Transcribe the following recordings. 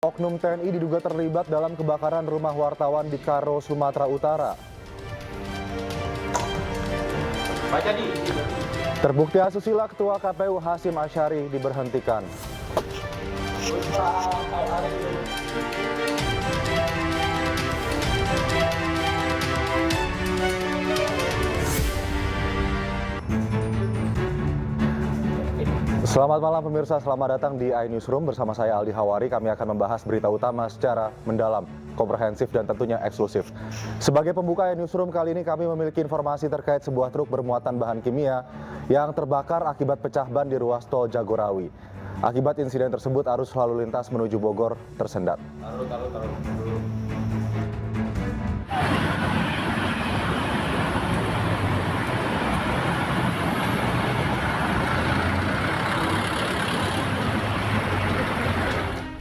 Oknum TNI diduga terlibat dalam kebakaran rumah wartawan di Karo, Sumatera Utara. Terbukti asusila Ketua KPU Hasyim Asyari diberhentikan. Selamat malam pemirsa, selamat datang di iNewsroom bersama saya Aldi Hawari. Kami akan membahas berita utama secara mendalam, komprehensif dan tentunya eksklusif. Sebagai pembuka iNewsroom kali ini kami memiliki informasi terkait sebuah truk bermuatan bahan kimia yang terbakar akibat pecah ban di ruas tol Jagorawi. Akibat insiden tersebut arus lalu lintas menuju Bogor tersendat.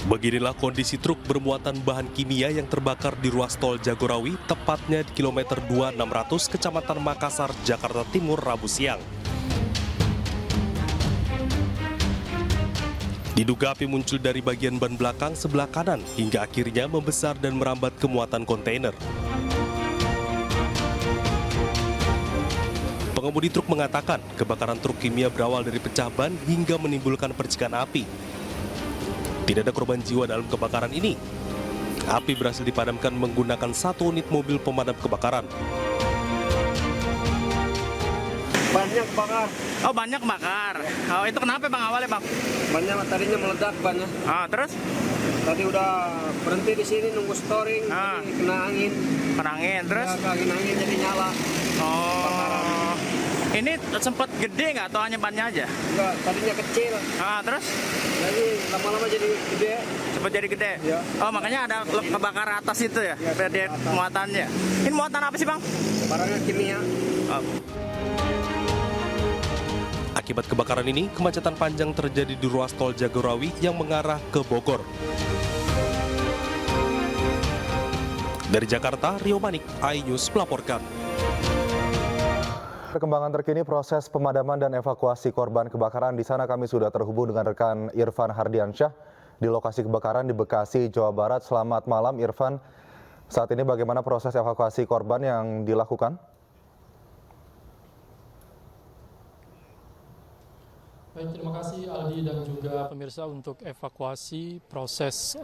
Beginilah kondisi truk bermuatan bahan kimia yang terbakar di ruas tol Jagorawi, tepatnya di kilometer 2600 Kecamatan Makassar, Jakarta Timur, Rabu siang. Diduga api muncul dari bagian ban belakang sebelah kanan hingga akhirnya membesar dan merambat ke muatan kontainer. Pengemudi truk mengatakan kebakaran truk kimia berawal dari pecah ban hingga menimbulkan percikan api. Tidak ada korban jiwa dalam kebakaran ini. Api berhasil dipadamkan menggunakan 1 unit mobil pemadam kebakaran. Banyak bakar. Oh, banyak bakar. Oh, itu kenapa Bang awalnya, Bang? Banyak tadinya meledak bannya. Ah, terus? Tadi udah berhenti di sini nunggu storing, jadi kena angin. Kena angin, terus? Ya, kena angin jadi nyala. Oh. Ini sempat gede nggak atau hanya bannya aja? Enggak, tadinya kecil. Ah, terus? Jadi lama-lama jadi gede. Cepat jadi gede? Ya. Oh, makanya ada kebakaran atas itu ya? Ya, Berarti muatannya. Ini muatan apa sih, Bang? Barangnya kimia. Oh. Akibat kebakaran ini, kemacetan panjang terjadi di ruas tol Jagorawi yang mengarah ke Bogor. Dari Jakarta, Rio Manik, iNews melaporkan. Perkembangan terkini proses pemadaman dan evakuasi korban kebakaran. Di sana kami sudah terhubung dengan rekan Irfan Hardiansyah di lokasi kebakaran di Bekasi, Jawa Barat. Selamat malam Irfan. Saat ini bagaimana proses evakuasi korban yang dilakukan? Baik, terima kasih Aldi dan juga pemirsa untuk evakuasi proses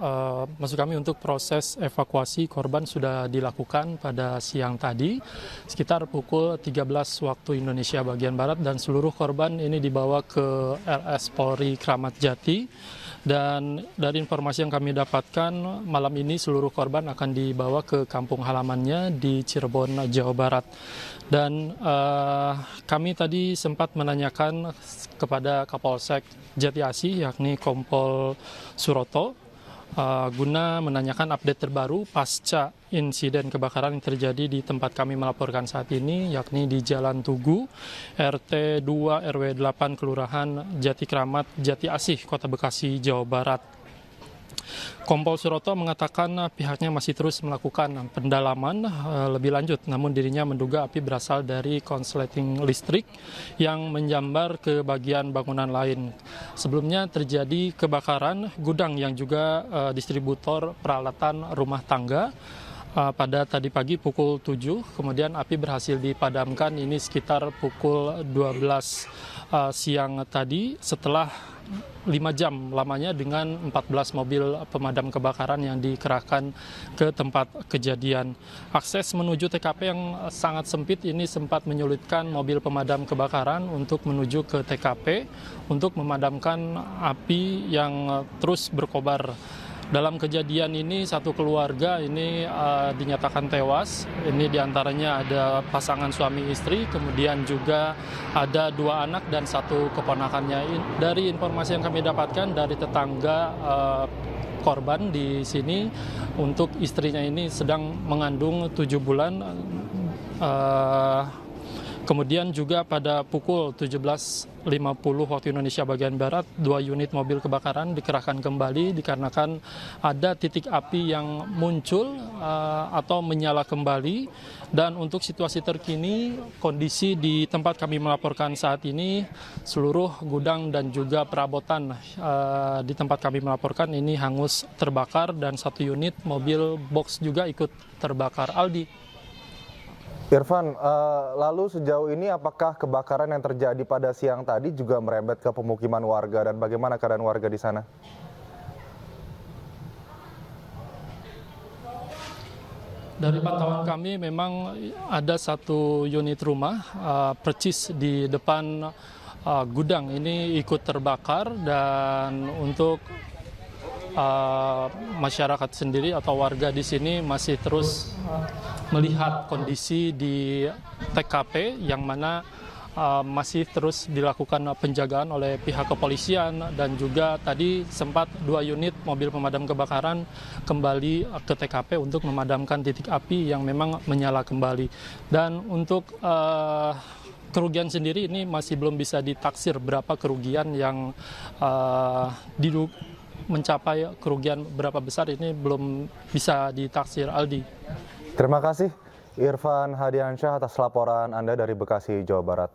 evakuasi korban sudah dilakukan pada siang tadi sekitar pukul 13 waktu Indonesia bagian Barat dan seluruh korban ini dibawa ke RS Polri Kramat Jati. Dan dari informasi yang kami dapatkan, malam ini seluruh korban akan dibawa ke kampung halamannya di Cirebon, Jawa Barat. Dan kami tadi sempat menanyakan kepada Kapolsek Jati Asih, yakni Kompol Suroto, guna menanyakan update terbaru pasca insiden kebakaran yang terjadi di tempat kami melaporkan saat ini, yakni di Jalan Tugu, RT 2 RW 8 Kelurahan Jati Kramat, Jati Asih, Kota Bekasi, Jawa Barat. Kompol Suroto mengatakan pihaknya masih terus melakukan pendalaman lebih lanjut, namun dirinya menduga api berasal dari konsleting listrik yang menjambar ke bagian bangunan lain. Sebelumnya terjadi kebakaran gudang yang juga distributor peralatan rumah tangga pada tadi pagi pukul 7, kemudian api berhasil dipadamkan ini sekitar pukul 12 siang tadi setelah 5 jam lamanya dengan 14 mobil pemadam kebakaran yang dikerahkan ke tempat kejadian. Akses menuju TKP yang sangat sempit ini sempat menyulitkan mobil pemadam kebakaran untuk menuju ke TKP untuk memadamkan api yang terus berkobar. Dalam kejadian ini satu keluarga ini dinyatakan tewas. Ini diantaranya ada pasangan suami istri, kemudian juga ada 2 anak dan 1 keponakannya. Dari informasi yang kami dapatkan dari tetangga korban di sini, untuk istrinya ini sedang mengandung 7 bulan. Kemudian juga pada pukul 17.50 waktu Indonesia bagian Barat, 2 unit mobil kebakaran dikerahkan kembali dikarenakan ada titik api yang muncul atau menyala kembali. Dan untuk situasi terkini, kondisi di tempat kami melaporkan saat ini, seluruh gudang dan juga perabotan di tempat kami melaporkan ini hangus terbakar dan 1 unit mobil box juga ikut terbakar. Aldi. Irfan, lalu sejauh ini apakah kebakaran yang terjadi pada siang tadi juga merembet ke pemukiman warga dan bagaimana keadaan warga di sana? Dari pantauan kami memang ada 1 unit rumah percis di depan gudang ini ikut terbakar, dan untuk masyarakat sendiri atau warga di sini masih terus melihat kondisi di TKP yang mana masih terus dilakukan penjagaan oleh pihak kepolisian, dan juga tadi sempat 2 unit mobil pemadam kebakaran kembali ke TKP untuk memadamkan titik api yang memang menyala kembali. Dan untuk kerugian sendiri ini masih belum bisa ditaksir berapa kerugian yang mencapai kerugian berapa besar, ini belum bisa ditaksir, Aldi. Terima kasih Irfan Hadiansyah atas laporan Anda dari Bekasi, Jawa Barat.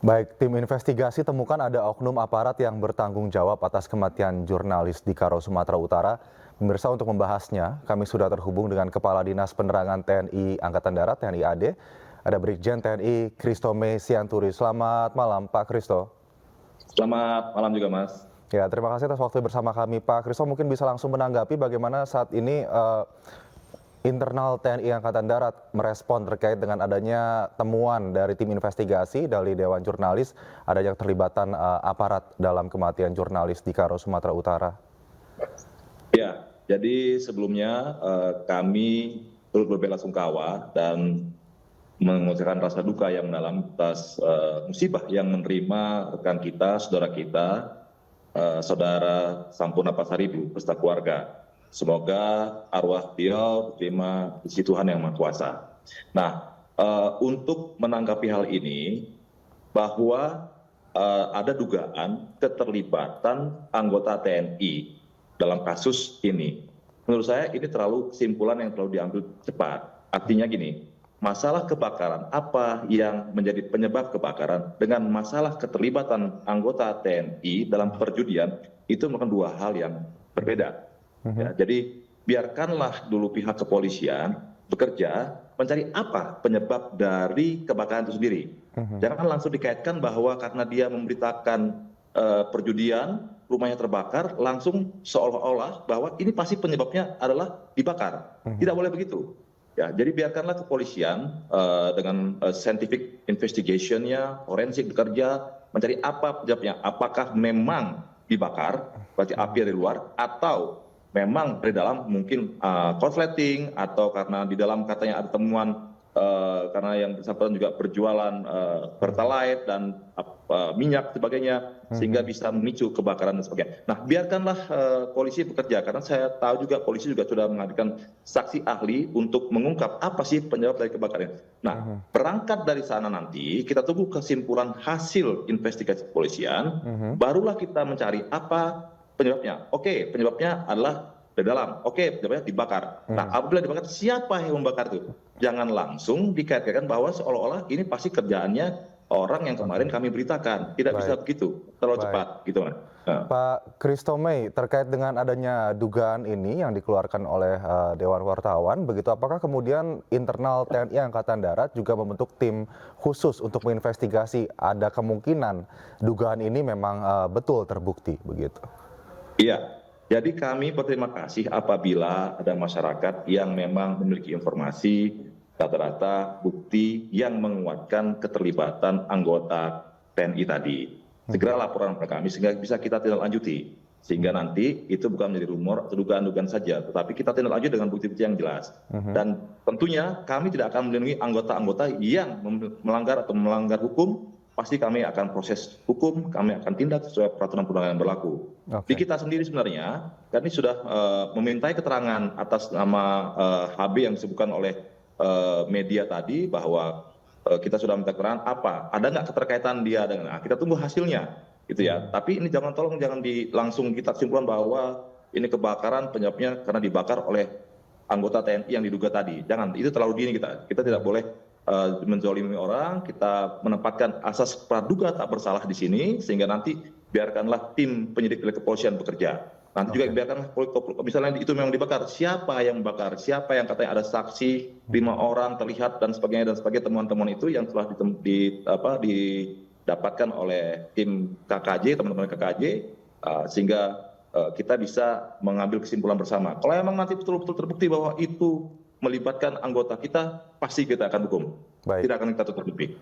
Baik, tim investigasi temukan ada oknum aparat yang bertanggung jawab atas kematian jurnalis di Karo, Sumatera Utara. Pemirsa, untuk membahasnya, kami sudah terhubung dengan Kepala Dinas Penerangan TNI Angkatan Darat, TNI AD. Ada Brigjen TNI Christomay Sianturi. Selamat malam, Pak Christo. Selamat malam juga, Mas. Ya, terima kasih atas waktu bersama kami. Pak Christo mungkin bisa langsung menanggapi bagaimana saat ini internal TNI Angkatan Darat merespon terkait dengan adanya temuan dari tim investigasi dari Dewan Jurnalis, adanya keterlibatan aparat dalam kematian jurnalis di Karo, Sumatera Utara. Ya, jadi sebelumnya kami turut berbelasungkawa dan mengucapkan rasa duka yang mendalam atas musibah yang menerima rekan kita, saudara kita, Saudara Sampurna Pasaribu beserta keluarga. Semoga arwah beliau diterima di sisi Tuhan Yang Maha Kuasa. Nah, untuk menanggapi hal ini, bahwa ada dugaan keterlibatan anggota TNI dalam kasus ini. Menurut saya ini terlalu kesimpulan yang terlalu diambil cepat. Artinya gini, masalah kebakaran, apa yang menjadi penyebab kebakaran dengan masalah keterlibatan anggota TNI dalam perjudian, itu merupakan 2 hal yang berbeda. Ya, jadi biarkanlah dulu pihak kepolisian bekerja mencari apa penyebab dari kebakaran itu sendiri. Jangan langsung dikaitkan bahwa karena dia memberitakan perjudian, rumahnya terbakar, langsung seolah-olah bahwa ini pasti penyebabnya adalah dibakar. Tidak boleh begitu. Ya, jadi biarkanlah kepolisian dengan scientific investigation-nya, forensik bekerja, mencari apa penyebabnya. Apakah memang dibakar, berarti api dari luar, atau memang dari dalam mungkin korsleting, atau karena di dalam katanya ada temuan karena yang bersangkutan juga berjualan pertalite dan minyak sebagainya, sehingga bisa memicu kebakaran dan sebagainya. Nah, biarkanlah polisi bekerja, karena saya tahu juga polisi juga sudah menghadirkan saksi ahli untuk mengungkap apa sih penyebab dari kebakaran. Nah, berangkat dari sana nanti kita tunggu kesimpulan hasil investigasi kepolisian, barulah kita mencari apa penyebabnya. Oke, penyebabnya adalah dari dalam. Oke, penyebabnya dibakar. Nah, apabila dibakar, siapa yang membakar itu? Jangan langsung dikaitkan bahwa seolah-olah ini pasti kerjaannya orang yang kemarin kami beritakan. Tidak bisa begitu, terlalu cepat, gitu kan. Pak Christomay, terkait dengan adanya dugaan ini yang dikeluarkan oleh Dewan Wartawan, begitu apakah kemudian internal TNI Angkatan Darat juga membentuk tim khusus untuk menginvestigasi, ada kemungkinan dugaan ini memang betul terbukti begitu? Iya, jadi kami berterima kasih apabila ada masyarakat yang memang memiliki informasi, data-data, bukti yang menguatkan keterlibatan anggota TNI tadi. Segera laporan kepada kami sehingga bisa kita tindak lanjuti. Sehingga nanti itu bukan menjadi rumor atau dugaan-dugaan saja, tetapi kita tindak lanjut dengan bukti-bukti yang jelas. Dan tentunya kami tidak akan melindungi anggota-anggota yang melanggar atau melanggar hukum. Pasti kami akan proses hukum, kami akan tindak sesuai peraturan perundangan yang berlaku. Di kita sendiri sebenarnya, kami sudah memintai keterangan atas nama HB yang disebutkan oleh media tadi, bahwa kita sudah minta keterangan apa, ada nggak keterkaitan dia dengan, nah, kita tunggu hasilnya, gitu ya. Tapi ini jangan langsung kita simpulkan bahwa ini kebakaran penyebabnya karena dibakar oleh anggota TNI yang diduga tadi. Jangan, itu terlalu dini kita tidak boleh menzolimi orang, kita menempatkan asas praduga tak bersalah di sini, sehingga nanti biarkanlah tim penyidik dari kepolisian bekerja. Nanti juga biarkanlah misalnya itu memang dibakar, siapa yang membakar, siapa yang katanya ada saksi 5 orang terlihat dan sebagainya temuan-temuan itu yang telah didapatkan oleh tim KKJ, teman-teman KKJ, sehingga kita bisa mengambil kesimpulan bersama. Kalau memang nanti betul-betul terbukti bahwa itu melibatkan anggota kita, pasti kita akan hukum. Baik. Tidak akan kita tutup-tutupi.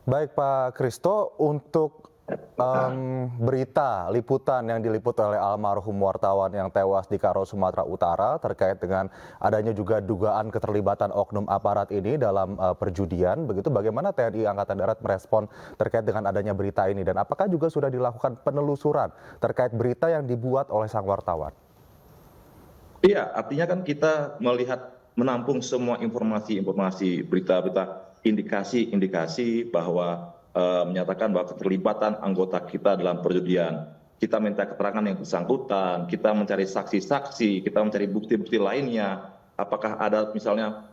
Baik Pak Kristo, untuk berita liputan yang diliput oleh almarhum wartawan yang tewas di Karo, Sumatera Utara terkait dengan adanya juga dugaan keterlibatan oknum aparat ini dalam perjudian, begitu bagaimana TNI Angkatan Darat merespon terkait dengan adanya berita ini, dan apakah juga sudah dilakukan penelusuran terkait berita yang dibuat oleh sang wartawan? Iya, artinya kan kita menampung semua informasi, berita-berita, indikasi bahwa menyatakan bahwa keterlibatan anggota kita dalam perjudian. Kita minta keterangan yang bersangkutan, kita mencari saksi-saksi, kita mencari bukti-bukti lainnya. Apakah ada misalnya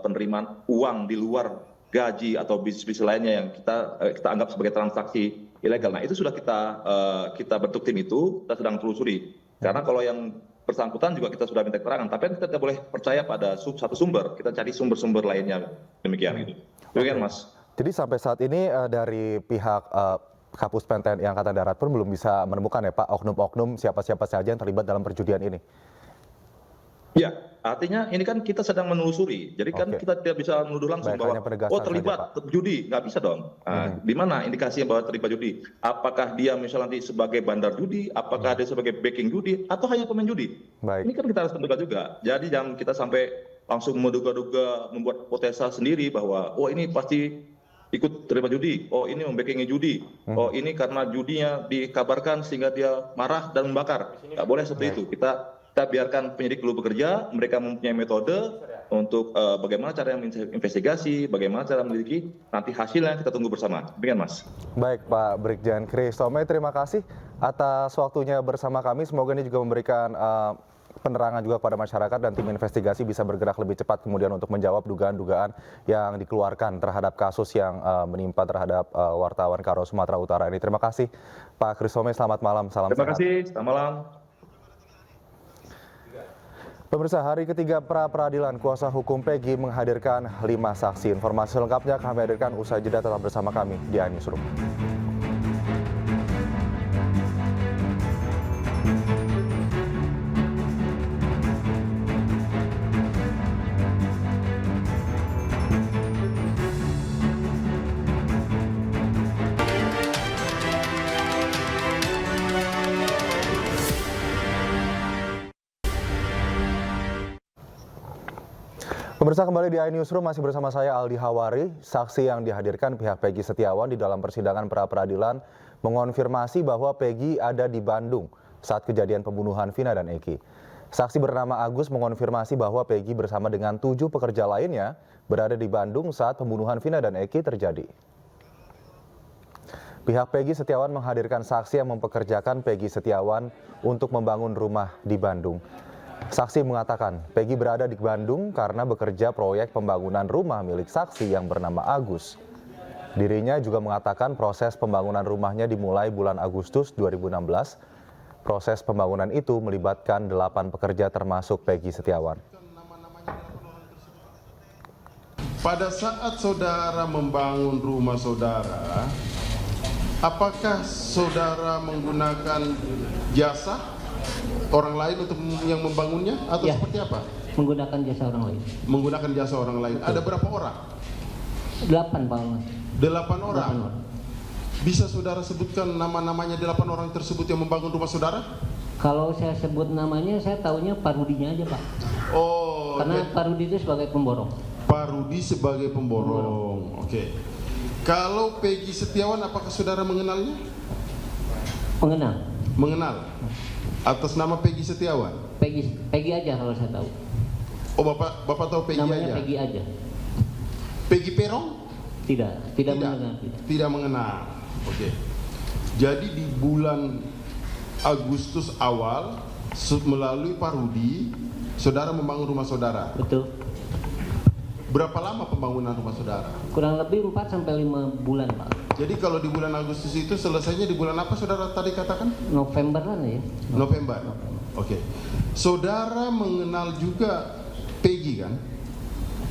penerimaan uang di luar gaji atau bisnis-bisnis lainnya yang kita anggap sebagai transaksi ilegal. Nah, itu sudah kita bentuk tim itu, kita sedang telusuri. Karena kalau yang bersangkutan juga kita sudah minta keterangan, tapi kita tidak boleh percaya pada satu sumber, kita cari sumber-sumber lainnya, demikian gitu. Demikian Mas. Jadi sampai saat ini dari pihak Kapuspen TNI Angkatan Darat pun belum bisa menemukan ya Pak oknum-oknum siapa-siapa saja yang terlibat dalam perjudian ini. Ya, artinya ini kan kita sedang menelusuri, jadi kan kita tidak bisa menuduh langsung bahwa terlibat judi, nggak bisa dong. Di mana indikasi bahwa terlibat judi? Apakah dia misalnya nanti sebagai bandar judi, apakah dia sebagai backing judi, atau hanya pemain judi? Baik. Ini kan kita harus tentukan juga. Jadi jangan kita sampai langsung menduga-duga, membuat hipotesa sendiri bahwa ini pasti ikut terlibat judi, ini membackingi judi, ini karena judinya dikabarkan sehingga dia marah dan membakar. Nggak boleh seperti itu. Kita biarkan penyidik dulu bekerja, mereka mempunyai metode untuk bagaimana cara investigasi, bagaimana cara menyelidiki, nanti hasilnya kita tunggu bersama. Demikian Mas. Baik Pak Brigjen Kristome, terima kasih atas waktunya bersama kami. Semoga ini juga memberikan penerangan juga kepada masyarakat dan tim investigasi bisa bergerak lebih cepat kemudian untuk menjawab dugaan-dugaan yang dikeluarkan terhadap kasus yang menimpa terhadap wartawan Karo, Sumatera Utara ini. Terima kasih Pak Kristome, selamat malam, salam sehat. Terima kasih, selamat malam. Pemirsa, hari ketiga pra-peradilan kuasa hukum Peggy menghadirkan 5 saksi. Informasi lengkapnya kami hadirkan usai jeda, tetap bersama kami di iNewsroom. Pemirsa, kembali di iNewsroom, masih bersama saya Aldi Hawari. Saksi yang dihadirkan pihak Peggy Setiawan di dalam persidangan pra-peradilan mengonfirmasi bahwa Peggy ada di Bandung saat kejadian pembunuhan Vina dan Eki. Saksi bernama Agus mengonfirmasi bahwa Peggy bersama dengan 7 pekerja lainnya berada di Bandung saat pembunuhan Vina dan Eki terjadi. Pihak Peggy Setiawan menghadirkan saksi yang mempekerjakan Peggy Setiawan untuk membangun rumah di Bandung. Saksi mengatakan Peggy berada di Bandung karena bekerja proyek pembangunan rumah milik saksi yang bernama Agus. Dirinya juga mengatakan proses pembangunan rumahnya dimulai bulan Agustus 2016. Proses pembangunan itu melibatkan 8 pekerja termasuk Peggy Setiawan. Pada saat saudara membangun rumah saudara, apakah saudara menggunakan jasa orang lain untuk yang membangunnya atau ya, seperti apa? Menggunakan jasa orang lain. Menggunakan jasa orang lain. Betul. Ada berapa orang? 8 Pak Mas. 8 orang. 8 orang. Bisa saudara sebutkan nama-namanya 8 orang tersebut yang membangun rumah saudara? Kalau saya sebut namanya, saya taunya Pak Rudinya aja Pak. Oh. Karena Pak Rudi itu sebagai pemborong. Pak Rudi sebagai pemborong. Oke. Kalau Peggy Setiawan, apakah saudara mengenalnya? Mengenal. Mengenal. Atas nama Peggy Setiawan? Peggy aja kalau saya tahu. Oh, Bapak tahu Peggy namanya aja? Peggy aja. Peggy Perong? Tidak mengenal. Tidak mengenal. Oke. Jadi di bulan Agustus awal melalui Pak Rudi, saudara membangun rumah saudara. Betul. Berapa lama pembangunan rumah saudara? Kurang lebih 4 sampai 5 bulan, Pak. Jadi kalau di bulan Agustus itu selesainya di bulan apa saudara tadi katakan? Novemberan ya. November. Oke. Saudara mengenal juga Peggy kan?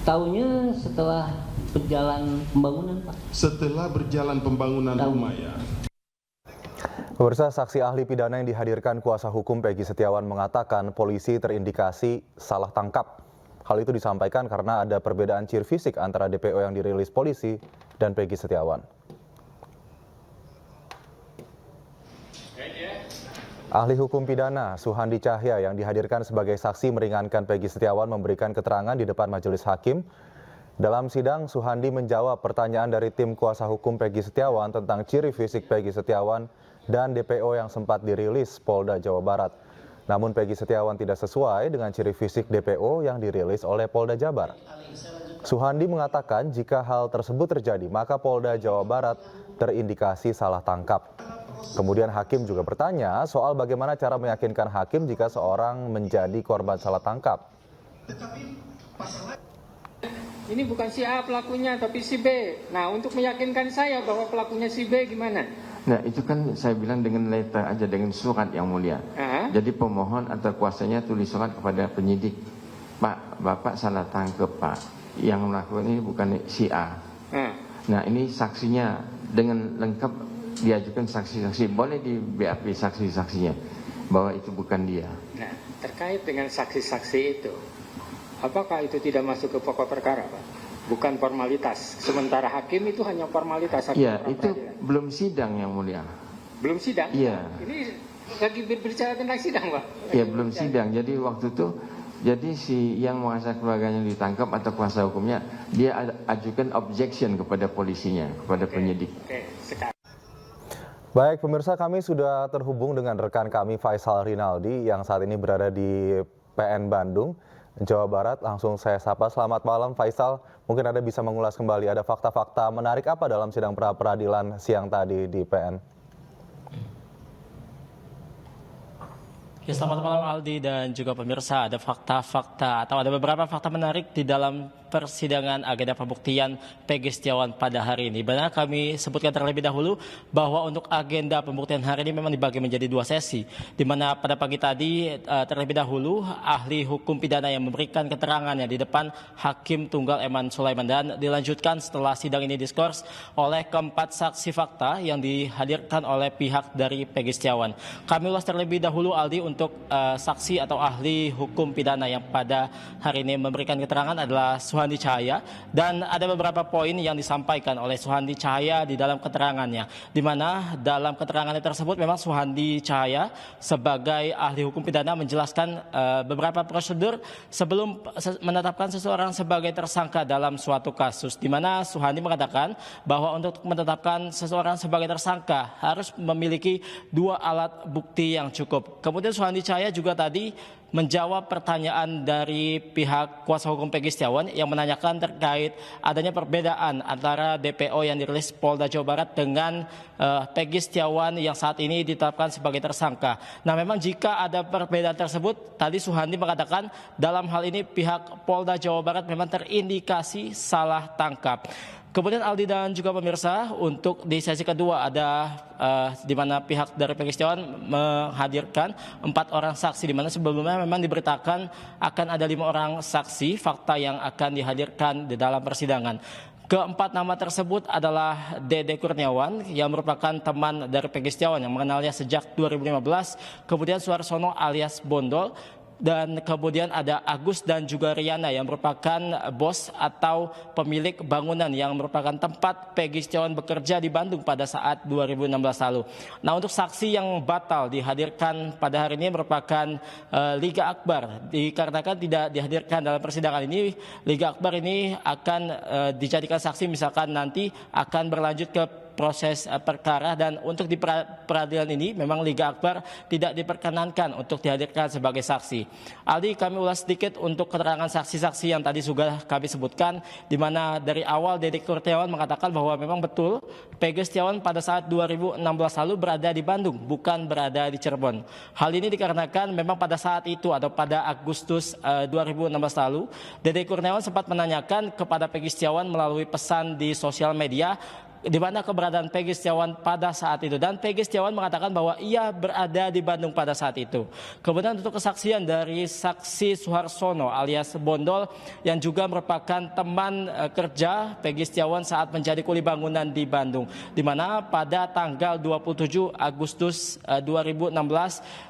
Taunya setelah berjalan pembangunan, Pak. Setelah berjalan pembangunan rumah ya. Pemirsa, saksi ahli pidana yang dihadirkan kuasa hukum Peggy Setiawan mengatakan polisi terindikasi salah tangkap. Hal itu disampaikan karena ada perbedaan ciri fisik antara DPO yang dirilis polisi dan Peggy Setiawan. Ahli hukum pidana Suhandi Cahya yang dihadirkan sebagai saksi meringankan Peggy Setiawan memberikan keterangan di depan majelis hakim. Dalam sidang, Suhandi menjawab pertanyaan dari tim kuasa hukum Peggy Setiawan tentang ciri fisik Peggy Setiawan dan DPO yang sempat dirilis Polda Jawa Barat. Namun Peggy Setiawan tidak sesuai dengan ciri fisik DPO yang dirilis oleh Polda Jabar. Suhandi mengatakan jika hal tersebut terjadi, maka Polda Jawa Barat terindikasi salah tangkap. Kemudian hakim juga bertanya soal bagaimana cara meyakinkan hakim jika seorang menjadi korban salah tangkap. Ini bukan si A pelakunya, tapi si B. Nah, untuk meyakinkan saya bahwa pelakunya si B gimana? Nah, itu kan saya bilang dengan letter aja, dengan surat yang mulia. Jadi pemohon atau kuasanya tulis surat kepada penyidik. Pak, Bapak salah tangkap, Pak. Yang melakukan ini bukan si A. Nah, ini saksinya dengan lengkap diajukan saksi-saksi. Boleh di BAP saksi-saksinya bahwa itu bukan dia. Nah, terkait dengan saksi-saksi itu, apakah itu tidak masuk ke pokok perkara, Pak? Bukan formalitas. Sementara hakim itu hanya formalitas. Iya, itu belum sidang yang mulia. Belum sidang? Iya. Ini lagi berbicara tentang sidang, Pak? Iya, belum sidang. Jadi waktu itu, jadi si yang menguasai keluarganya ditangkap atau kuasa hukumnya, dia ajukan objection kepada polisinya, kepada penyidik. Sekarang. Baik pemirsa, kami sudah terhubung dengan rekan kami Faisal Rinaldi yang saat ini berada di PN Bandung, Jawa Barat. Langsung saya sapa, selamat malam Faisal. Mungkin Anda bisa mengulas kembali ada fakta-fakta menarik apa dalam sidang pra-peradilan siang tadi di PN? Ya, selamat malam Aldi dan juga pemirsa. Ada fakta-fakta atau ada beberapa fakta menarik di dalam persidangan agenda pembuktian Peggy Setiawan pada hari ini. Benar kami sebutkan terlebih dahulu bahwa untuk agenda pembuktian hari ini memang dibagi menjadi 2 sesi. Di mana pada pagi tadi terlebih dahulu ahli hukum pidana yang memberikan keterangannya di depan Hakim Tunggal Eman Sulaiman dan dilanjutkan setelah sidang ini diskors oleh keempat saksi fakta yang dihadirkan oleh pihak dari Peggy Setiawan. Kami ulas terlebih dahulu Aldi untuk saksi atau ahli hukum pidana yang pada hari ini memberikan keterangan adalah Suhandi Cahya, dan ada beberapa poin yang disampaikan oleh Suhandi Cahya di dalam keterangannya, di mana dalam keterangannya tersebut memang Suhandi Cahya sebagai ahli hukum pidana menjelaskan beberapa prosedur sebelum menetapkan seseorang sebagai tersangka dalam suatu kasus, di mana Suhandi mengatakan bahwa untuk menetapkan seseorang sebagai tersangka harus memiliki 2 alat bukti yang cukup. Kemudian Suhandi Cahya juga tadi menjawab pertanyaan dari pihak kuasa hukum Peggy Setiawan yang menanyakan terkait adanya perbedaan antara DPO yang dirilis Polda Jawa Barat dengan Peggy Setiawan yang saat ini ditetapkan sebagai tersangka. Nah, memang jika ada perbedaan tersebut, tadi Suhandi mengatakan dalam hal ini pihak Polda Jawa Barat memang terindikasi salah tangkap. Kemudian Aldi dan juga pemirsa, untuk di sesi kedua ada di mana pihak dari Peggy Setiawan menghadirkan 4 orang saksi, di mana sebelumnya memang diberitakan akan ada 5 orang saksi fakta yang akan dihadirkan di dalam persidangan. Keempat nama tersebut adalah Dede Kurniawan yang merupakan teman dari Peggy Setiawan yang mengenalnya sejak 2015, kemudian Suarsono alias Bondol, dan kemudian ada Agus dan juga Riana yang merupakan bos atau pemilik bangunan yang merupakan tempat Peggy Setiawan bekerja di Bandung pada saat 2016 lalu. Nah, untuk saksi yang batal dihadirkan pada hari ini merupakan Liga Akbar. Dikarenakan tidak dihadirkan dalam persidangan ini, Liga Akbar ini akan dijadikan saksi misalkan nanti akan berlanjut ke proses perkara, dan untuk di peradilan ini memang Liga Akbar tidak diperkenankan untuk dihadirkan sebagai saksi. Aldi, kami ulas sedikit untuk keterangan saksi-saksi yang tadi sudah kami sebutkan, di mana dari awal Dede Kurniawan mengatakan bahwa memang betul Peggy Setiawan pada saat 2016 lalu berada di Bandung, bukan berada di Cirebon. Hal ini dikarenakan memang pada saat itu atau pada Agustus 2016 lalu, Dede Kurniawan sempat menanyakan kepada Peggy Setiawan melalui pesan di sosial media di mana keberadaan Peggy Setiawan pada saat itu, dan Peggy Setiawan mengatakan bahwa ia berada di Bandung pada saat itu. Kemudian untuk kesaksian dari saksi Suharsono alias Bondol yang juga merupakan teman kerja Peggy Setiawan saat menjadi kuli bangunan di Bandung, di mana pada tanggal 27 Agustus 2016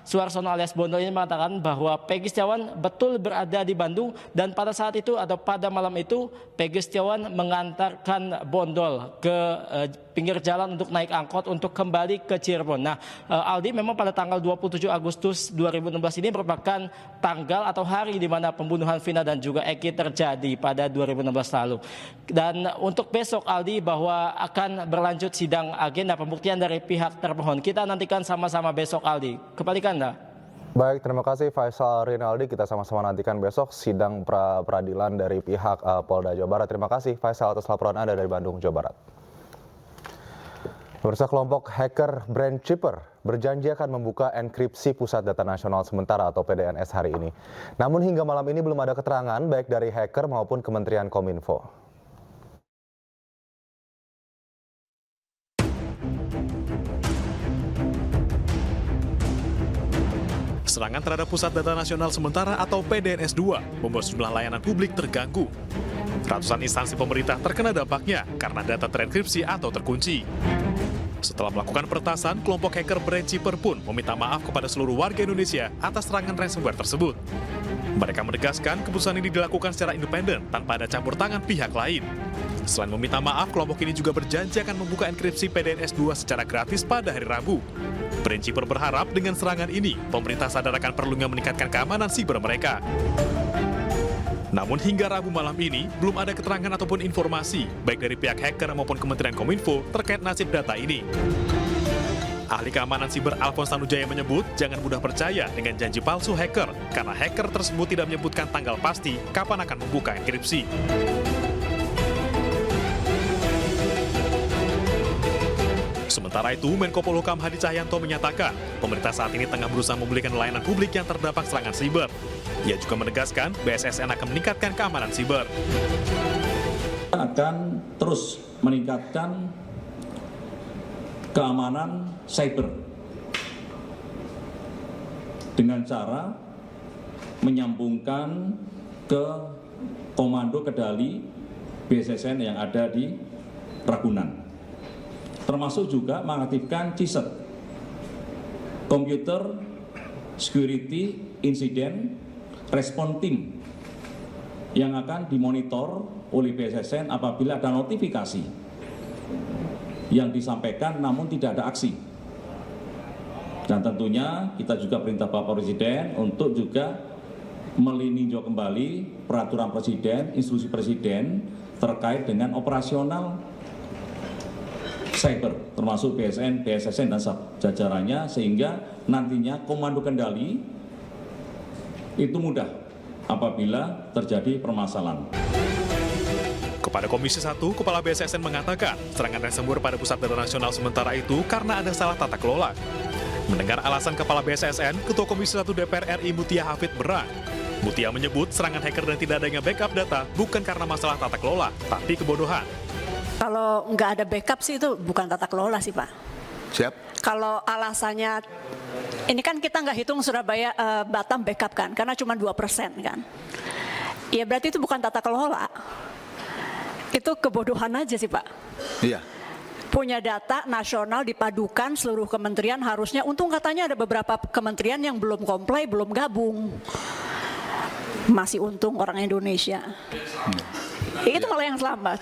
Suharsono alias Bondol ini mengatakan bahwa Peggy Setiawan betul berada di Bandung, dan pada saat itu atau pada malam itu Peggy Setiawan mengantarkan Bondol ke pinggir jalan untuk naik angkot untuk kembali ke Cirebon. Nah, Aldi, memang pada tanggal 27 Agustus 2016 ini merupakan tanggal atau hari di mana pembunuhan Vina dan juga Eki terjadi pada 2016 lalu. Dan untuk besok, Aldi, bahwa akan berlanjut sidang agenda pembuktian dari pihak termohon. Kita nantikan sama-sama besok, Aldi. Kembali ke Anda. Baik, terima kasih Faisal Rinaldi. Kita sama-sama nantikan besok sidang peradilan dari pihak Polda Jawa Barat. Terima kasih Faisal atas laporan Anda dari Bandung, Jawa Barat. Pemirsa, kelompok hacker Brainchipper berjanji akan membuka enkripsi Pusat Data Nasional Sementara atau PDNS hari ini. Namun hingga malam ini belum ada keterangan baik dari hacker maupun Kementerian Kominfo. Serangan terhadap Pusat Data Nasional Sementara atau PDNS 2 membuat sejumlah layanan publik terganggu. Ratusan instansi pemerintah terkena dampaknya karena data terenkripsi atau terkunci. Setelah melakukan peretasan, kelompok hacker Brainchipper pun meminta maaf kepada seluruh warga Indonesia atas serangan ransomware tersebut. Mereka menegaskan keputusan ini dilakukan secara independen tanpa ada campur tangan pihak lain. Selain meminta maaf, kelompok ini juga berjanji akan membuka enkripsi PDNS 2 secara gratis pada hari Rabu. Brainchipper berharap dengan serangan ini, pemerintah sadar akan perlunya meningkatkan keamanan siber mereka. Namun hingga Rabu malam ini, belum ada keterangan ataupun informasi, baik dari pihak hacker maupun Kementerian Kominfo terkait nasib data ini. Ahli keamanan siber Alphonse Tanujaya menyebut jangan mudah percaya dengan janji palsu hacker, karena hacker tersebut tidak menyebutkan tanggal pasti kapan akan membuka enkripsi. Sementara itu, Menko Polhukam Hadi Cahyanto menyatakan pemerintah saat ini tengah berusaha memulihkan layanan publik yang terdampak serangan siber. Ia juga menegaskan BSSN akan meningkatkan keamanan siber. Akan terus meningkatkan keamanan cyber dengan cara menyambungkan ke komando kendali BSSN yang ada di Ragunan. Termasuk juga mengaktifkan CISET, Computer Security Incident Response Team, yang akan dimonitor oleh BSSN apabila ada notifikasi yang disampaikan namun tidak ada aksi. Dan tentunya kita juga perintah Bapak Presiden untuk juga meninjau kembali peraturan Presiden, instruksi Presiden terkait dengan operasional cyber, termasuk BSN, BSSN, dan jajarannya, sehingga nantinya komando kendali itu mudah apabila terjadi permasalahan. Kepada Komisi 1, Kepala BSSN mengatakan serangan ransomware pada Pusat Data Nasional Sementara itu karena ada salah tata kelola. Mendengar alasan Kepala BSSN, Ketua Komisi 1 DPR RI Mutia Hafid berang. Mutia menyebut serangan hacker dan tidak adanya backup data bukan karena masalah tata kelola, tapi kebodohan. Kalau nggak ada backup sih itu bukan tata kelola sih Pak. Siap. Kalau alasannya, ini kan kita nggak hitung Surabaya Batam backup kan, karena cuma 2% kan. Ya berarti itu bukan tata kelola. Itu kebodohan aja sih Pak. Iya. Punya data nasional dipadukan seluruh kementerian harusnya, untung katanya ada beberapa kementerian yang belum comply, belum gabung. Masih untung orang Indonesia. Itu malah yang selamat.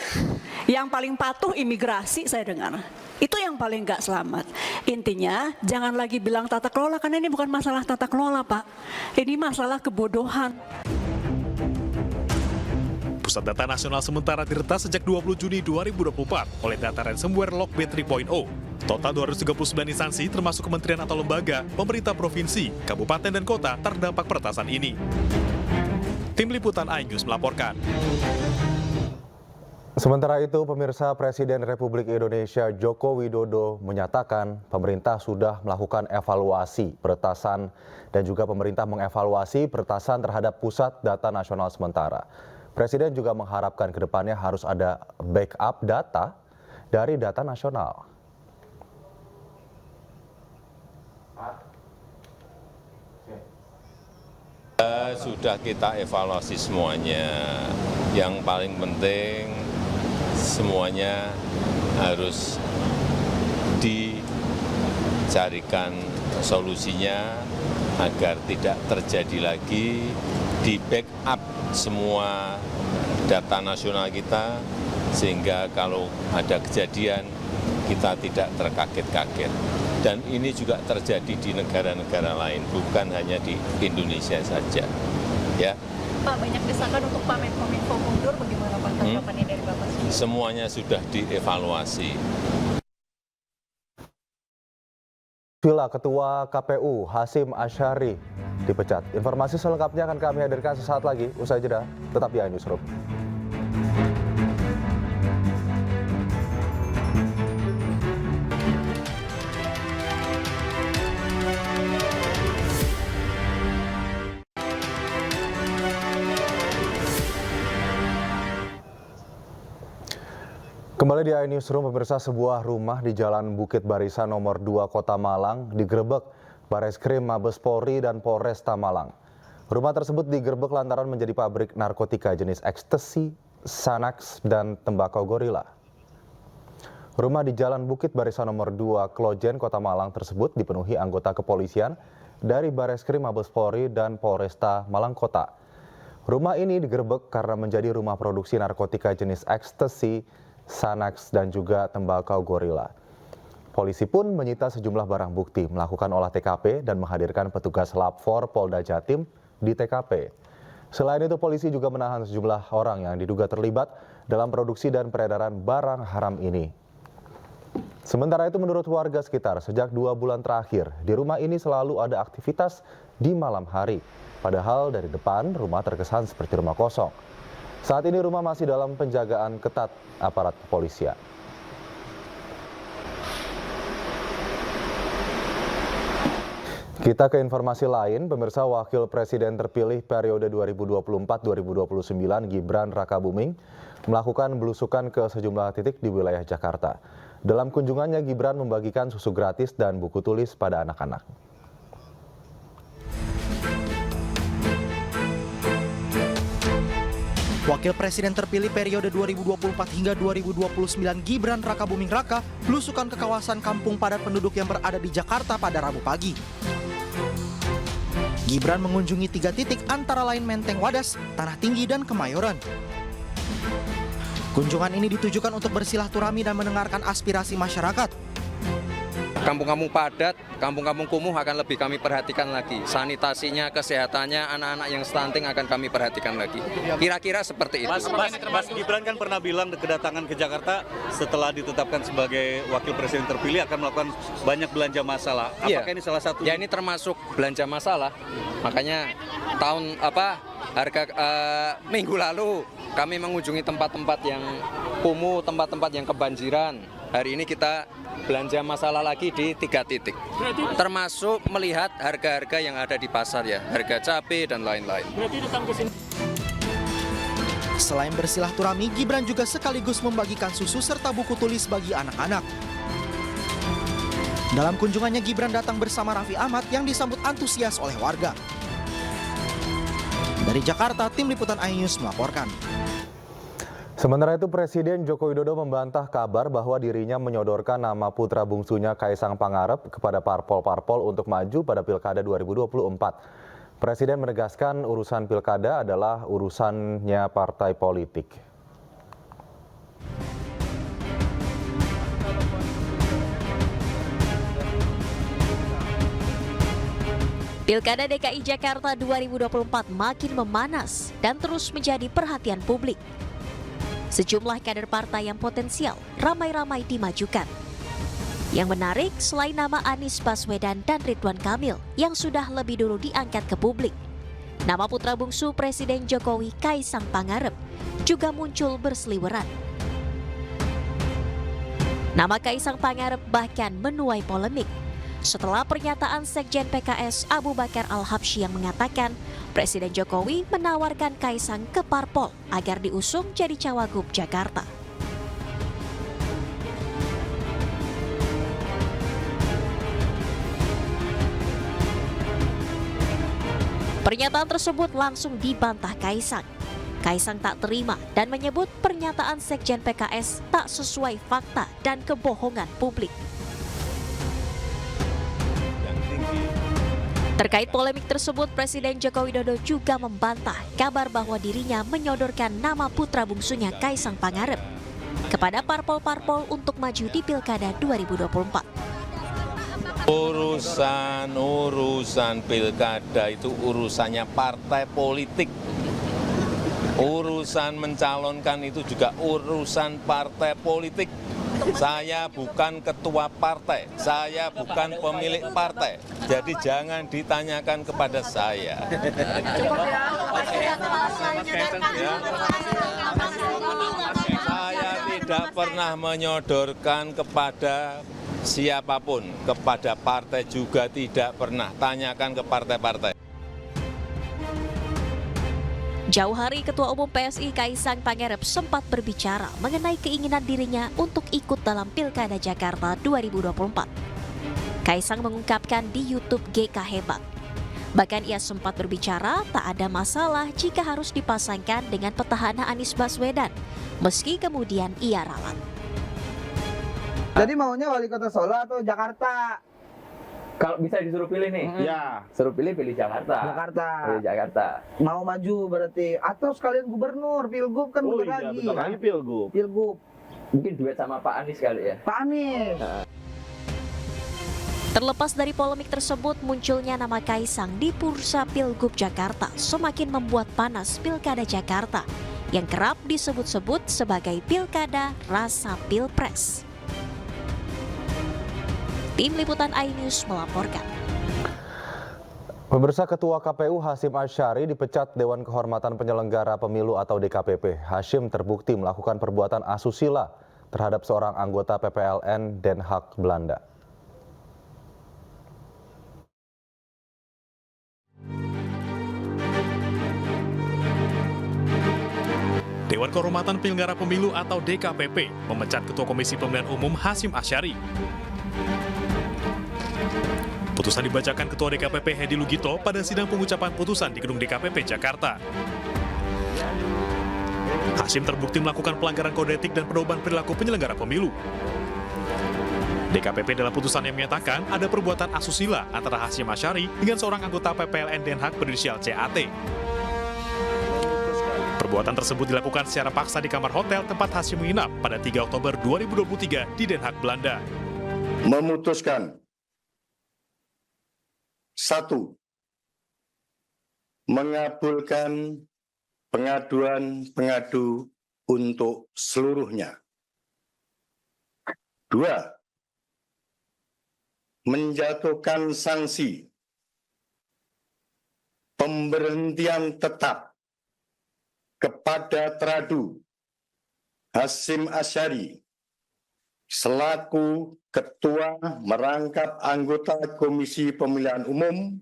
Yang paling patuh imigrasi saya dengar. Itu yang paling nggak selamat. Intinya jangan lagi bilang tata kelola, karena ini bukan masalah tata kelola Pak. Ini masalah kebodohan. Pusat Data Nasional sementara diretas sejak 20 Juni 2024 oleh data ransomware Lockbit 3.0. Total 239 instansi termasuk kementerian atau lembaga, pemerintah provinsi, kabupaten dan kota terdampak peretasan ini. Tim Liputan iNews melaporkan. Sementara itu, pemirsa, Presiden Republik Indonesia Joko Widodo menyatakan pemerintah sudah melakukan evaluasi peretasan dan juga pemerintah mengevaluasi peretasan terhadap Pusat Data Nasional sementara. Presiden juga mengharapkan ke depannya harus ada backup data dari data nasional. Sudah kita evaluasi semuanya. Yang paling penting semuanya harus dicarikan solusinya agar tidak terjadi lagi, di backup semua data nasional kita sehingga kalau ada kejadian kita tidak terkaget-kaget. Dan ini juga terjadi di negara-negara lain, bukan hanya di Indonesia saja. Ya. Pak, banyak desakan untuk Pak Menkominfo mundur, bagaimana Pak tanggapannya dari Bapak? Semuanya sudah dievaluasi. Villa Ketua KPU Hasyim Asyari dipecat. Informasi selengkapnya akan kami hadirkan sesaat lagi. Usai jeda, tetap di iNewsroom. Kembali di iNewsroom, pemirsa, sebuah rumah di Jalan Bukit Barisan nomor 2 Kota Malang digerebek Bareskrim Mabes Polri dan Polresta Malang. Rumah tersebut digerebek lantaran menjadi pabrik narkotika jenis ekstasi, Xanax, dan tembakau gorila. Rumah di Jalan Bukit Barisan nomor 2 Klojen Kota Malang tersebut dipenuhi anggota kepolisian dari Bareskrim Mabes Polri dan Polresta Malang Kota. Rumah ini digerebek karena menjadi rumah produksi narkotika jenis ekstasi, Xanax, dan juga tembakau gorila. Polisi pun menyita sejumlah barang bukti, melakukan olah TKP dan menghadirkan petugas Lab 4 Polda Jatim di TKP. Selain itu, polisi juga menahan sejumlah orang yang diduga terlibat dalam produksi dan peredaran barang haram ini. Sementara itu, menurut warga sekitar, sejak 2 bulan terakhir, di rumah ini selalu ada aktivitas di malam hari. Padahal dari depan, rumah terkesan seperti rumah kosong. Saat ini rumah masih dalam penjagaan ketat aparat kepolisian. Kita ke informasi lain, pemirsa, Wakil Presiden terpilih periode 2024-2029 Gibran Rakabuming melakukan belusukan ke sejumlah titik di wilayah Jakarta. Dalam kunjungannya, Gibran membagikan susu gratis dan buku tulis pada anak-anak. Wakil Presiden terpilih periode 2024 hingga 2029 Gibran Rakabuming Raka belusukan ke kawasan kampung padat penduduk yang berada di Jakarta pada Rabu pagi. Gibran mengunjungi 3 titik antara lain Menteng Wadas, Tanah Tinggi, dan Kemayoran. Kunjungan ini ditujukan untuk bersilaturahmi dan mendengarkan aspirasi masyarakat. Kampung-kampung padat, kampung-kampung kumuh akan lebih kami perhatikan lagi. Sanitasinya, kesehatannya, anak-anak yang stunting akan kami perhatikan lagi. Kira-kira seperti itu. Mas Gibran kan pernah bilang kedatangan ke Jakarta setelah ditetapkan sebagai wakil presiden terpilih akan melakukan banyak belanja masalah. Apakah ini salah satu? Ya, ini termasuk belanja masalah. Makanya minggu lalu kami mengunjungi tempat-tempat yang kumuh, tempat-tempat yang kebanjiran. Hari ini kita belanja masalah lagi di 3 titik. Termasuk melihat harga-harga yang ada di pasar ya, harga cabai dan lain-lain. Selain bersilaturahmi, Gibran juga sekaligus membagikan susu serta buku tulis bagi anak-anak. Dalam kunjungannya, Gibran datang bersama Raffi Ahmad yang disambut antusias oleh warga. Dari Jakarta, Tim Liputan iNews melaporkan. Sementara itu, Presiden Joko Widodo membantah kabar bahwa dirinya menyodorkan nama putra bungsunya Kaisang Pangarep kepada parpol-parpol untuk maju pada Pilkada 2024. Presiden menegaskan urusan Pilkada adalah urusannya partai politik. Pilkada DKI Jakarta 2024 makin memanas dan terus menjadi perhatian publik. Sejumlah kader partai yang potensial ramai-ramai dimajukan. Yang menarik, selain nama Anies Baswedan dan Ridwan Kamil yang sudah lebih dulu diangkat ke publik, nama putra bungsu Presiden Jokowi Kaisang Pangarep juga muncul berseliweran. Nama Kaisang Pangarep bahkan menuai polemik setelah pernyataan Sekjen PKS Abu Bakar Al-Habsyi yang mengatakan Presiden Jokowi menawarkan Kaisang ke parpol agar diusung jadi Cawagup Jakarta. Pernyataan tersebut langsung dibantah Kaisang. Kaisang tak terima dan menyebut pernyataan Sekjen PKS tak sesuai fakta dan kebohongan publik. Terkait polemik tersebut, Presiden Joko Widodo juga membantah kabar bahwa dirinya menyodorkan nama putra bungsunya Kaisang Pangarep kepada parpol-parpol untuk maju di Pilkada 2024. Urusan pilkada itu urusannya partai politik. Urusan mencalonkan itu juga urusan partai politik. Saya bukan ketua partai, saya bukan pemilik partai. Jadi jangan ditanyakan kepada saya. Saya tidak pernah menyodorkan kepada siapapun, kepada partai juga tidak pernah. Tanyakan ke partai-partai. Jauh hari, Ketua Umum PSI Kaisang Pangarep sempat berbicara mengenai keinginan dirinya untuk ikut dalam Pilkada Jakarta 2024. Kaisang mengungkapkan di YouTube GK Hebat. Bahkan ia sempat berbicara tak ada masalah jika harus dipasangkan dengan petahana Anies Baswedan, meski kemudian ia ralat. Jadi maunya wali kota Solo atau Jakarta? Kalau bisa disuruh pilih nih, ya. Suruh pilih Jakarta. Pilih Jakarta. Mau maju berarti, atau sekalian gubernur, pilgub kan bentar lagi. Bentar lagi pilgub. Mungkin duet sama Pak Anies kali ya. Pak Anies. Terlepas dari polemik tersebut, munculnya nama Kaisang di bursa Pilgub Jakarta semakin membuat panas Pilkada Jakarta yang kerap disebut-sebut sebagai Pilkada Rasa Pilpres. Tim Liputan iNews melaporkan. Pemirsa, Ketua KPU Hasyim Asyari dipecat Dewan Kehormatan Penyelenggara Pemilu atau DKPP. Hasyim terbukti melakukan perbuatan asusila terhadap seorang anggota PPLN Den Haag, Belanda. Dewan Kehormatan Penyelenggara Pemilu atau DKPP memecat Ketua Komisi Pemilihan Umum Hasyim Asyari. Putusan dibacakan Ketua DKPP Hedi Lugito pada sidang pengucapan putusan di Gedung DKPP Jakarta. Hasyim terbukti melakukan pelanggaran kode etik dan pedoman perilaku penyelenggara pemilu. DKPP dalam putusannya menyatakan ada perbuatan asusila antara Hasyim Asyari dengan seorang anggota PPLN Den Haag berinisial CAT. Perbuatan tersebut dilakukan secara paksa di kamar hotel tempat Hasyim menginap pada 3 Oktober 2023 di Den Haag, Belanda. Memutuskan 1. Mengabulkan pengaduan pengadu untuk seluruhnya. 2. Menjatuhkan sanksi pemberhentian tetap kepada teradu Hasyim Asyari selaku Ketua merangkap anggota Komisi Pemilihan Umum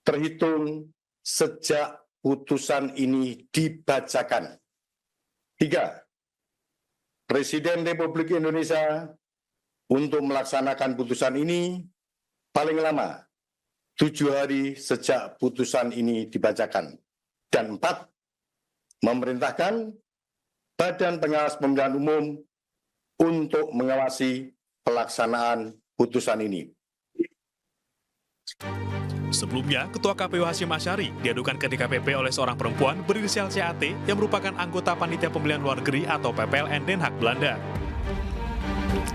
terhitung sejak putusan ini dibacakan. 3. Presiden Republik Indonesia untuk melaksanakan putusan ini paling lama 7 hari sejak putusan ini dibacakan. Dan 4. Memerintahkan Badan Pengawas Pemilihan Umum untuk mengawasi pelaksanaan putusan ini. Sebelumnya, Ketua KPU Hasyim Asyari diadukan ke DKPP oleh seorang perempuan berinisial CAT yang merupakan anggota Panitia Pemilihan Luar Negeri atau PPLN Den Haag, Belanda.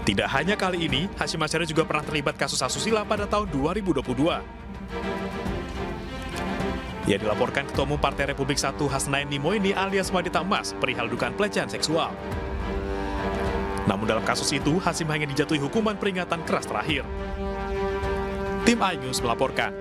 Tidak hanya kali ini, Hasyim Asyari juga pernah terlibat kasus asusila pada tahun 2022. Ia dilaporkan Ketua Umum Partai Republik I Hasnain Nimoini alias Wanita Emas perihal dugaan pelecehan seksual. Namun dalam kasus itu, Hasyim hanya dijatuhi hukuman peringatan keras terakhir. Tim iNews melaporkan.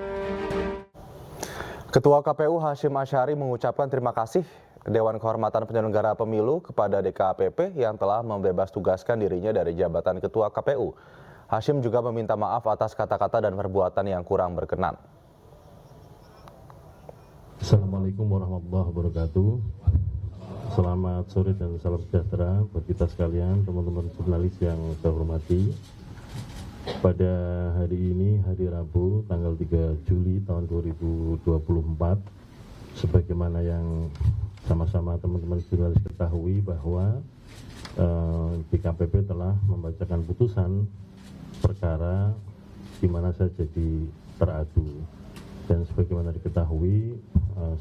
Ketua KPU Hasyim Asyari mengucapkan terima kasih Dewan Kehormatan Penyelenggara Pemilu kepada DKPP yang telah membebas tugaskan dirinya dari jabatan Ketua KPU. Hasyim juga meminta maaf atas kata-kata dan perbuatan yang kurang berkenan. Assalamualaikum warahmatullahi wabarakatuh. Selamat sore dan salam sejahtera buat kita sekalian, teman-teman jurnalis yang saya hormati. Pada hari ini, hari Rabu, tanggal 3 Juli tahun 2024, sebagaimana yang sama-sama teman-teman jurnalis ketahui bahwa DKPP telah membacakan putusan perkara di mana saya jadi teradu. Dan sebagaimana diketahui,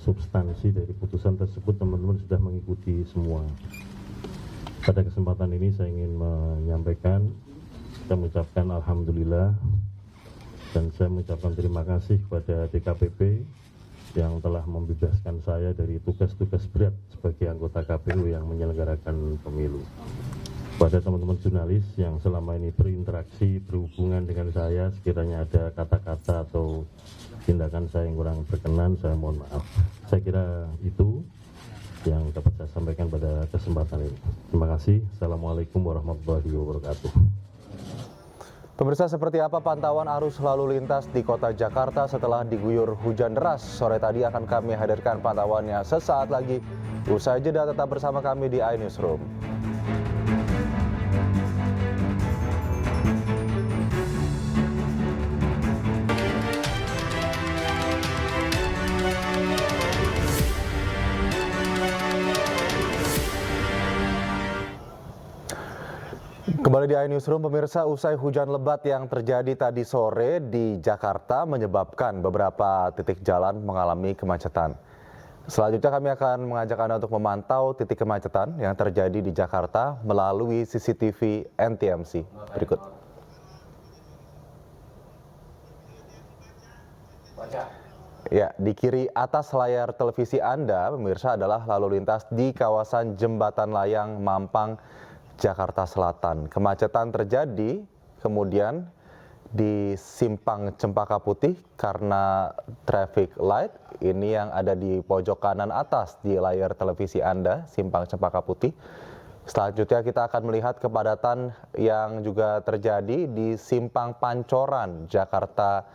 substansi dari putusan tersebut teman-teman sudah mengikuti semua. Pada kesempatan ini saya ingin menyampaikan, saya mengucapkan Alhamdulillah dan saya mengucapkan terima kasih kepada DKPP yang telah membebaskan saya dari tugas-tugas berat sebagai anggota KPU yang menyelenggarakan pemilu. Pada teman-teman jurnalis yang selama ini berinteraksi, berhubungan dengan saya, sekiranya ada kata-kata atau tindakan saya yang kurang berkenan, saya mohon maaf. Saya kira itu yang dapat saya sampaikan pada kesempatan ini. Terima kasih. Assalamualaikum warahmatullahi wabarakatuh. Pemirsa, seperti apa pantauan arus lalu lintas di kota Jakarta setelah diguyur hujan deras? Sore tadi akan kami hadirkan pantauannya sesaat lagi. Usai jeda tetap bersama kami di iNewsroom. Kembali di iNewsroom, pemirsa, usai hujan lebat yang terjadi tadi sore di Jakarta menyebabkan beberapa titik jalan mengalami kemacetan. Selanjutnya kami akan mengajak Anda untuk memantau titik kemacetan yang terjadi di Jakarta melalui CCTV NTMC. Berikut. Ya, di kiri atas layar televisi Anda, pemirsa, adalah lalu lintas di kawasan Jembatan Layang Mampang, Jakarta Selatan. Kemacetan terjadi kemudian di Simpang Cempaka Putih karena traffic light. Ini yang ada di pojok kanan atas di layar televisi Anda, Simpang Cempaka Putih. Selanjutnya kita akan melihat kepadatan yang juga terjadi di Simpang Pancoran, Jakarta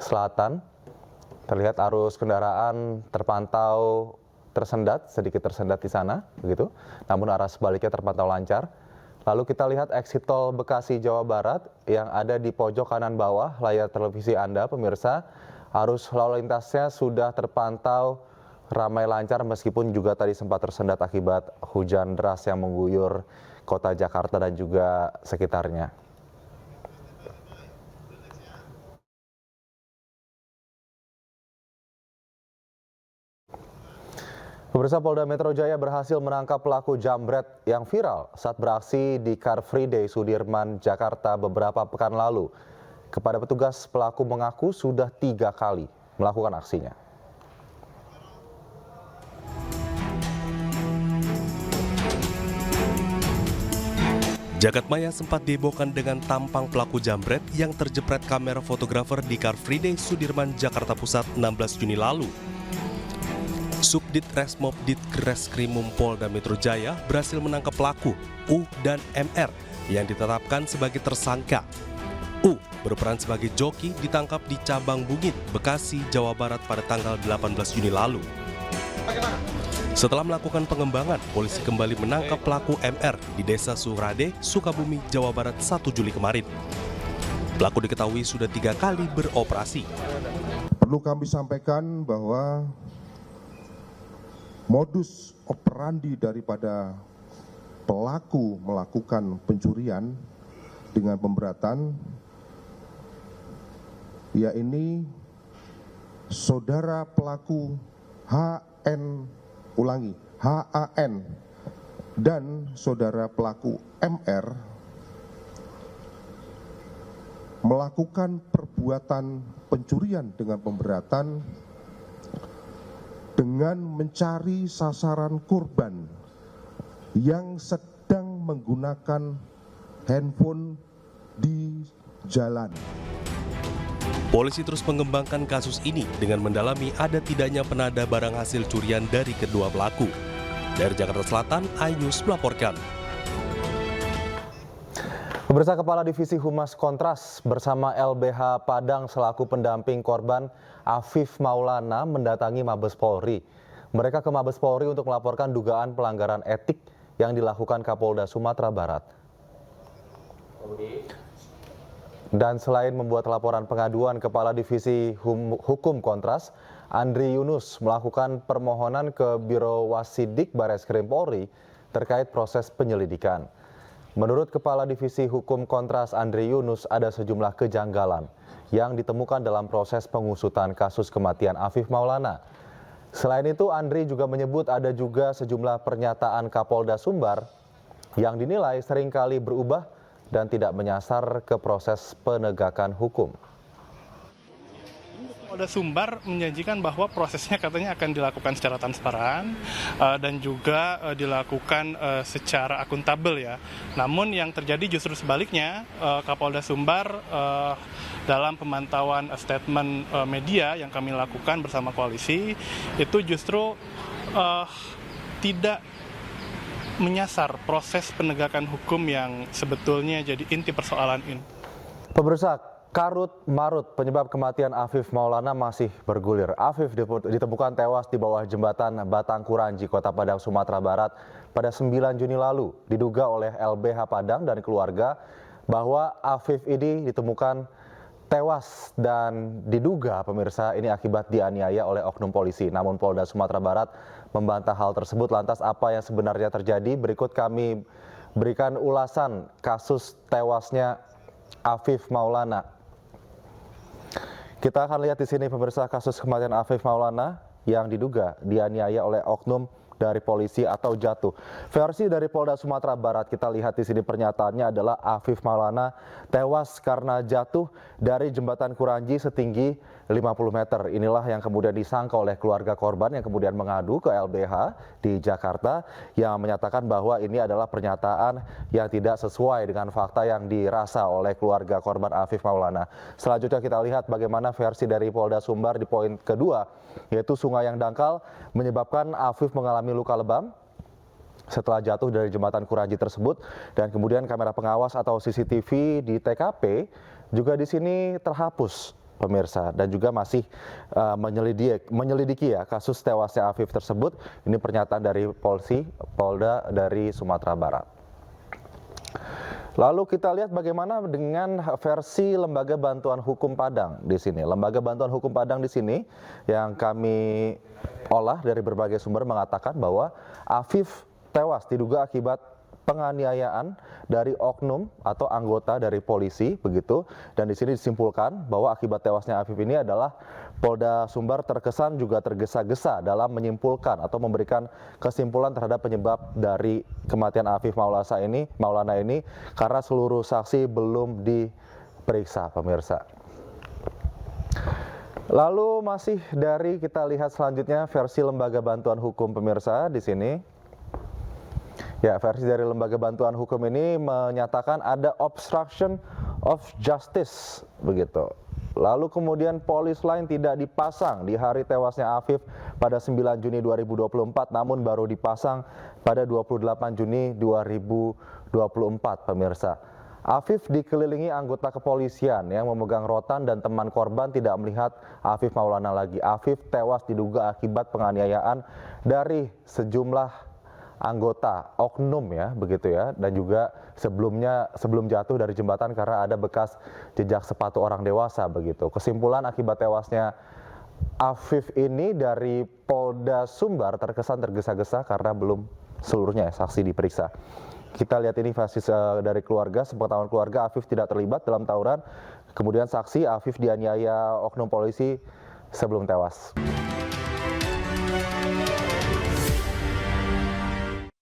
Selatan. Terlihat arus kendaraan terpantau sedikit tersendat di sana, begitu. Namun arah sebaliknya terpantau lancar. Lalu kita lihat exit tol Bekasi, Jawa Barat yang ada di pojok kanan bawah layar televisi Anda, pemirsa. Arus lalu lintasnya sudah terpantau ramai lancar meskipun juga tadi sempat tersendat akibat hujan deras yang mengguyur kota Jakarta dan juga sekitarnya. Pemirsa, Polda Metro Jaya berhasil menangkap pelaku jambret yang viral saat beraksi di Car Free Day Sudirman, Jakarta beberapa pekan lalu. Kepada petugas, pelaku mengaku sudah 3 kali melakukan aksinya. Jagadmaya sempat dihebohkan dengan tampang pelaku jambret yang terjepret kamera fotografer di Car Free Day Sudirman, Jakarta Pusat 16 Juni lalu. Subdit Resmob Ditreskrimum Polda Metro Jaya berhasil menangkap pelaku U dan MR yang ditetapkan sebagai tersangka. U berperan sebagai joki ditangkap di Cabang Bungin, Bekasi, Jawa Barat pada tanggal 18 Juni lalu. Setelah melakukan pengembangan, polisi kembali menangkap pelaku MR di Desa Surade, Sukabumi, Jawa Barat 1 Juli kemarin. Pelaku diketahui sudah 3 kali beroperasi. Perlu kami sampaikan bahwa modus operandi daripada pelaku melakukan pencurian dengan pemberatan, yaitu saudara pelaku HAN dan saudara pelaku MR melakukan perbuatan pencurian dengan pemberatan dengan mencari sasaran korban yang sedang menggunakan handphone di jalan. Polisi terus mengembangkan kasus ini dengan mendalami ada tidaknya penada barang hasil curian dari kedua pelaku. Dari Jakarta Selatan, iNews melaporkan. Pemirsa, Kepala Divisi Humas Kontras bersama LBH Padang selaku pendamping korban Afif Maulana mendatangi Mabes Polri. Mereka ke Mabes Polri untuk melaporkan dugaan pelanggaran etik yang dilakukan Kapolda Sumatera Barat. Dan selain membuat laporan pengaduan, Kepala Divisi Hukum Kontras, Andri Yunus, melakukan permohonan ke Biro Wasidik Bareskrim Polri terkait proses penyelidikan. Menurut Kepala Divisi Hukum Kontras Andri Yunus, ada sejumlah kejanggalan yang ditemukan dalam proses pengusutan kasus kematian Afif Maulana. Selain itu, Andri juga menyebut ada juga sejumlah pernyataan Kapolda Sumbar yang dinilai seringkali berubah dan tidak menyasar ke proses penegakan hukum. Polda Sumbar menjanjikan bahwa prosesnya katanya akan dilakukan secara transparan dan juga dilakukan secara akuntabel ya. Namun yang terjadi justru sebaliknya, Kapolda Sumbar dalam pemantauan statement media yang kami lakukan bersama koalisi itu justru tidak menyasar proses penegakan hukum yang sebetulnya jadi inti persoalan ini. Pemirsa, karut-marut penyebab kematian Afif Maulana masih bergulir. Afif ditemukan tewas di bawah jembatan Batangkuranji, Kota Padang, Sumatera Barat pada 9 Juni lalu. Diduga oleh LBH Padang dan keluarga bahwa Afif ini ditemukan tewas dan diduga, pemirsa, ini akibat dianiaya oleh oknum polisi. Namun Polda Sumatera Barat membantah hal tersebut. Lantas apa yang sebenarnya terjadi? Berikut kami berikan ulasan kasus tewasnya Afif Maulana. Kita akan lihat di sini, pemirsa, kasus kematian Afif Maulana yang diduga dianiaya oleh oknum dari polisi atau jatuh. Versi dari Polda Sumatera Barat, kita lihat di sini pernyataannya adalah Afif Maulana tewas karena jatuh dari jembatan Kuranji setinggi 50 meter. Inilah yang kemudian disangka oleh keluarga korban yang kemudian mengadu ke LBH di Jakarta yang menyatakan bahwa ini adalah pernyataan yang tidak sesuai dengan fakta yang dirasa oleh keluarga korban Afif Maulana. Selanjutnya kita lihat bagaimana versi dari Polda Sumbar di poin kedua, yaitu sungai yang dangkal menyebabkan Afif mengalami luka lebam setelah jatuh dari jembatan Kuranji tersebut, dan kemudian kamera pengawas atau CCTV di TKP juga di sini terhapus, pemirsa, dan juga masih menyelidiki ya kasus tewasnya Afif tersebut. Ini pernyataan dari Polda dari Sumatera Barat. Lalu kita lihat bagaimana dengan versi Lembaga Bantuan Hukum Padang di sini. Lembaga Bantuan Hukum Padang di sini yang kami olah dari berbagai sumber mengatakan bahwa Afif tewas diduga akibat penganiayaan dari oknum atau anggota dari polisi, begitu. Dan di sini disimpulkan bahwa akibat tewasnya Afif ini adalah Polda Sumbar terkesan juga tergesa-gesa dalam menyimpulkan atau memberikan kesimpulan terhadap penyebab dari kematian Afif Maulana ini karena seluruh saksi belum diperiksa, pemirsa. Lalu masih dari kita lihat selanjutnya versi Lembaga Bantuan Hukum, pemirsa, di sini. Ya, versi dari Lembaga Bantuan Hukum ini menyatakan ada obstruction of justice, begitu. Lalu kemudian polis lain tidak dipasang di hari tewasnya Afif pada 9 Juni 2024, namun baru dipasang pada 28 Juni 2024, pemirsa. Afif dikelilingi anggota kepolisian yang memegang rotan dan teman korban tidak melihat Afif Maulana lagi. Afif tewas diduga akibat penganiayaan dari sejumlah anggota oknum ya, begitu ya, dan juga sebelum jatuh dari jembatan karena ada bekas jejak sepatu orang dewasa, begitu. Kesimpulan akibat tewasnya Afif ini dari Polda Sumbar terkesan tergesa-gesa karena belum seluruhnya saksi diperiksa. Kita lihat ini versi dari keluarga. Sepengetahuan keluarga, Afif tidak terlibat dalam tawuran. Kemudian saksi, Afif dianiaya oknum polisi sebelum tewas.